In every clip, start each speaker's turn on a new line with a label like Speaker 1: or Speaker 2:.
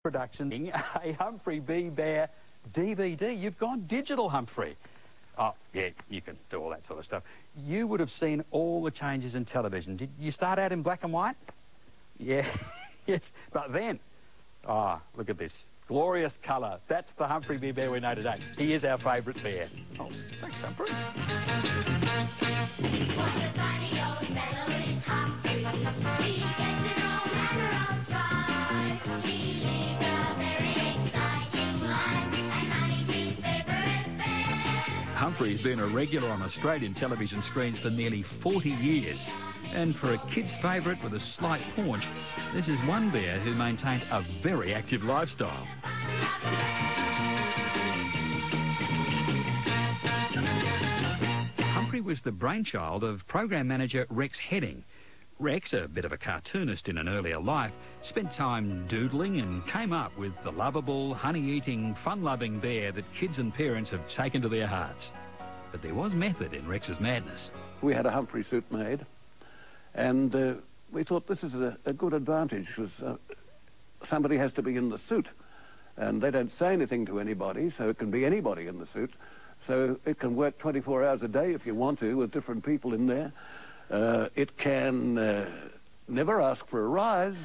Speaker 1: production, a Humphrey B. Bear DVD. You've gone digital, Humphrey. Oh, yeah, you can do all that sort of stuff. You would have seen all the changes in television. Did you start out in black and white? Yeah, yes, but then, look at this. Glorious colour. That's the Humphrey B. Bear we know today. He is our favourite bear. Oh, thanks, Humphrey.
Speaker 2: What a funny old fellow is Humphrey. He gets in all manner of strife. He lives a very exciting life, and honey's his favourite bear.
Speaker 3: Humphrey's been a regular on Australian television screens for nearly 40 years. And for a kid's favourite with a slight paunch, this is one bear who maintained a very active lifestyle. Humphrey was the brainchild of program manager Rex Heading. Rex, a bit of a cartoonist in an earlier life, spent time doodling and came up with the lovable, honey-eating, fun-loving bear that kids and parents have taken to their hearts. But there was method in Rex's madness.
Speaker 4: We had a Humphrey suit made, and we thought this is a good advantage, because somebody has to be in the suit, and they don't say anything to anybody, so it can be anybody in the suit. So it can work 24 hours a day if you want to, with different people in there. It can never ask for a rise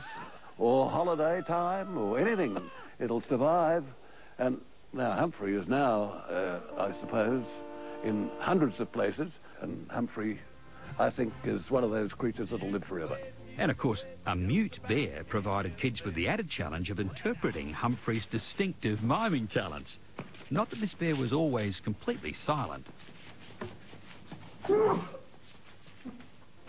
Speaker 4: or holiday time or anything. It'll survive. And now Humphrey is now, I suppose, in hundreds of places. And Humphrey, I think, is one of those creatures that'll live forever.
Speaker 3: And of course, a mute bear provided kids with the added challenge of interpreting Humphrey's distinctive miming talents. Not that this bear was always completely silent.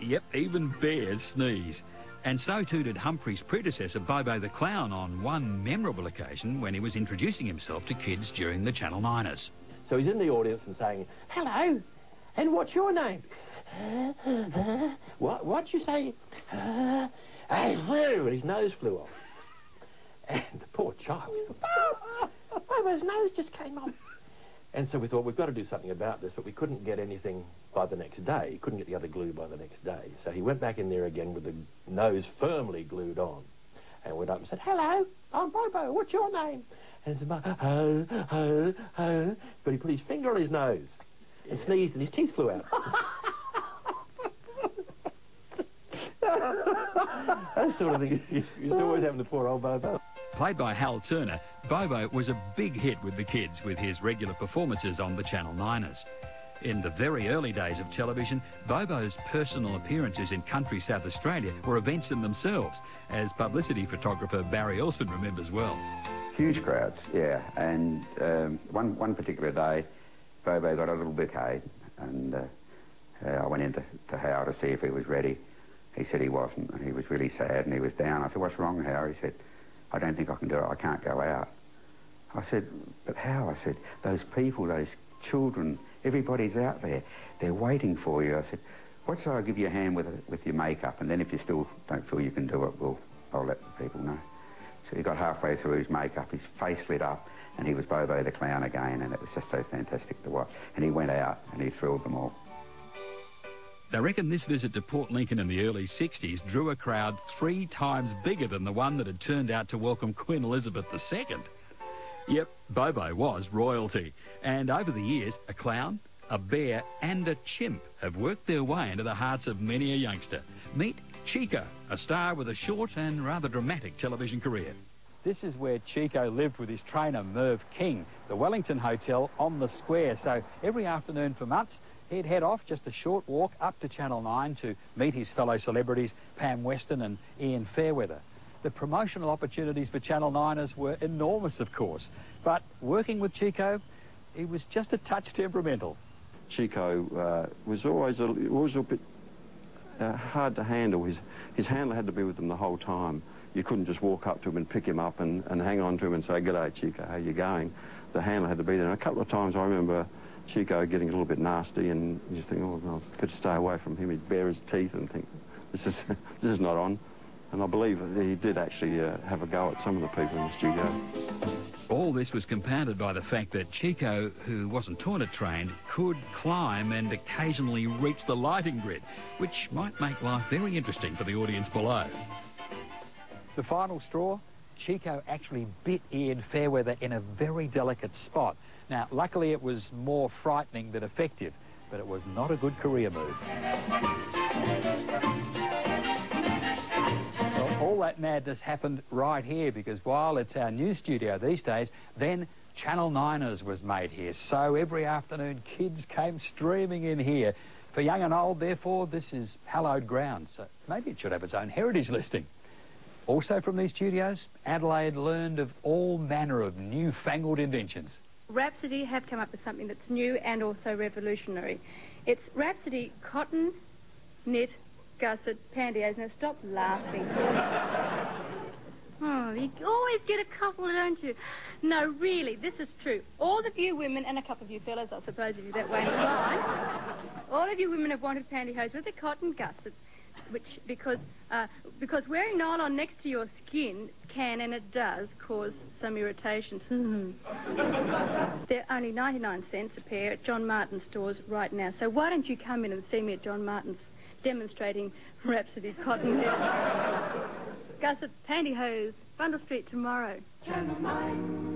Speaker 3: Yep, even bears sneeze. And so too did Humphrey's predecessor, Bobo the Clown, on one memorable occasion when he was introducing himself to kids during the Channel 9ers.
Speaker 5: So he's in the audience and saying, "Hello, and what's your name?" What'd you say? And his nose flew off. And the poor child, Bobo's nose just came off. And so we thought, we've got to do something about this, but we couldn't get anything by the next day. He couldn't get the other glue by the next day. So he went back in there again with the nose firmly glued on, and went up and said, "Hello, I'm Bobo, what's your name?" And he said, but he put his finger on his nose and sneezed, and his teeth flew out. That sort of thing. You used to always have the poor old Bobo.
Speaker 3: Played by Hal Turner, Bobo was a big hit with the kids with his regular performances on the Channel 9ers. In the very early days of television, Bobo's personal appearances in country South Australia were events in themselves, as publicity photographer Barry Olsen remembers well.
Speaker 6: Huge crowds, yeah, and one particular day, Bobo got a little bouquet, and I went into Hal to see if he was ready. He said he wasn't, and he was really sad, and he was down. I said, "What's wrong, Hal?" He said, "I don't think I can do it. I can't go out." I said, "But how?" I said, "Those people, those children, everybody's out there. They're waiting for you." I said, "What shall I give you a hand with your makeup? And then if you still don't feel you can do it, I'll let the people know." So he got halfway through his makeup, his face lit up, and he was Bobo the Clown again, and it was just so fantastic to watch. And he went out, and he thrilled them all.
Speaker 3: They reckon this visit to Port Lincoln in the early 60s drew a crowd 3 times bigger than the one that had turned out to welcome Queen Elizabeth II. Yep, Bobo was royalty. And over the years, a clown, a bear and a chimp have worked their way into the hearts of many a youngster. Meet Chico, a star with a short and rather dramatic television career.
Speaker 1: This is where Chico lived with his trainer, Merv King, the Wellington Hotel on the square. So every afternoon for months, he'd head off just a short walk up to Channel 9 to meet his fellow celebrities, Pam Weston and Ian Fairweather. The promotional opportunities for Channel 9ers were enormous, of course. But working with Chico, he was just a touch temperamental.
Speaker 7: Chico was always a bit hard to handle. His handler had to be with him the whole time. You couldn't just walk up to him and pick him up and hang on to him and say, "G'day, Chico, how you going?" The handler had to be there. And a couple of times I remember Chico getting a little bit nasty, and you think, "Oh, no, I've got to stay away from him." He'd bare his teeth and think, this is not on. And I believe he did actually have a go at some of the people in the studio.
Speaker 3: All this was compounded by the fact that Chico, who wasn't toilet trained, could climb and occasionally reach the lighting grid, which might make life very interesting for the audience below.
Speaker 1: The final straw, Chico actually bit Ian Fairweather in a very delicate spot. Now, luckily it was more frightening than effective, but it was not a good career move. Well, all that madness happened right here, because while it's our news studio these days, then Channel 9ers was made here. So every afternoon, kids came streaming in here. For young and old, therefore, this is hallowed ground. So maybe it should have its own heritage listing. Also from these studios, Adelaide learned of all manner of newfangled inventions.
Speaker 8: Rhapsody have come up with something that's new and also revolutionary. It's Rhapsody cotton knit gusset pantyhose. Now stop laughing. Oh, you always get a couple, don't you? No, really, this is true. All of you women, and a couple of you fellas, I suppose, if you're that way inclined, all of you women have wanted pantyhose with a cotton gusset, because wearing nylon next to your skin can, and it does, cause some irritation. They're only 99 cents a pair at John Martin's stores right now. So why don't you come in and see me at John Martin's demonstrating Rhapsody cotton knit gusset pantyhose, Bundle Street tomorrow.
Speaker 2: Channel 9.